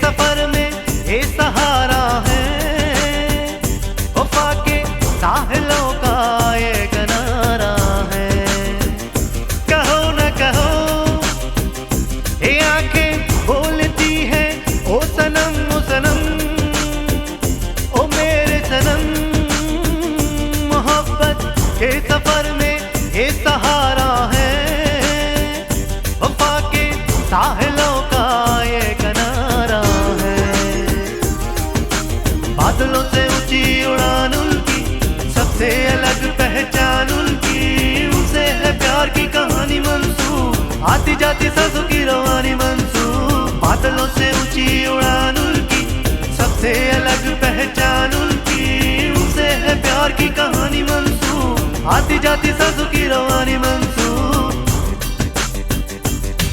सफर में ये सहारा है, वफा के साहिलों का ये किनारा है। कहो न कहो ये आंखें बोलती है ओ सनम ओ सनम, ओ मेरे सनम। मोहब्बत के सफर में ये सहारा है, वफा के साहिलों का ये किनारा है। बादलों से ऊंची उड़ान उनकी, सबसे अलग पहचान उनकी, उनसे है प्यार की कहानी मंसूब, आती जाती सांसों की रवानी मंसूब। बादलों से ऊंची उड़ान उनकी, सबसे अलग पहचान उनकी, उनसे है प्यार की कहानी मंसूब, आती जाती सांसों की रवानी मंसूब।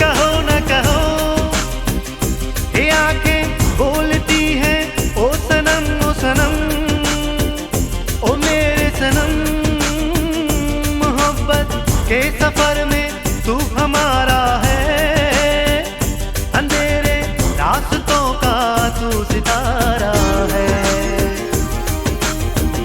कहो न कहो ये आंखें बोलती है ओ सनम ओ सनम, ओ मेरे सनम। मोहब्बत के सफर में तू हमारा है, अंधेरे रास्तों का तू सितारा है।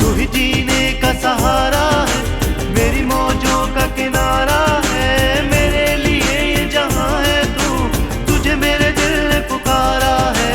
तू ही जीने का सहारा है, मेरी मौजों का किनारा है, मेरे लिए ये जहां है तू, तुझे मेरे दिल ने पुकारा है।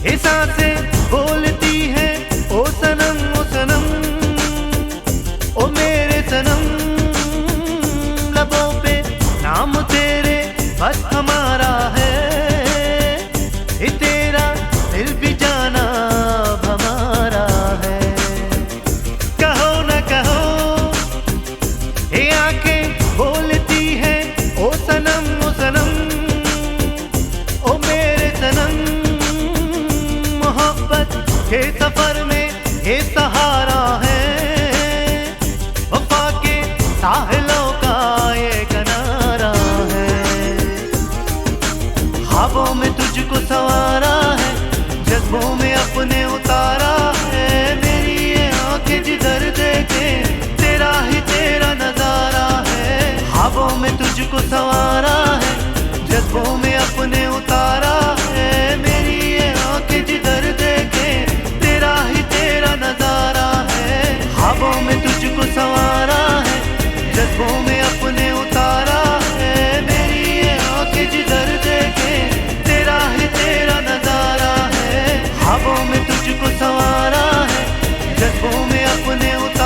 ये सांसें बोलती है ओ सनम ओ सनम, ओ मेरे सनम। लबों पे नाम तेरे बस हमारा है, ये तेरा दिल भी जाना अब हमारा है। कहो न कहो ये आंखें बोलती है ओ सनम ओ सनम, ओ मेरे सनम। मोहब्बत के सफर में ये सहारा है, वफा के साहिलों का ये किनारा है। ख्वाबों में तुझको संवारा है, जज्बों में अपने उतारा है, मेरी ये आंखें जिधर देखे तेरा ही तेरा नजारा है। ख्वाबों में तुझको संवारा है, जज्बों में अपने उतारा है, मेरी ये आंखें जिधर देखे तेरा ही तेरा नजारा है। ख्वाबों में तुझको संवारा है, जज्बों में अपने उतारा है, मेरी ये आंखें जिधर देखे तेरा ही तेरा नजारा है। ख्वाबों में तुझको संवारा है, जज्बों में अपने उतारा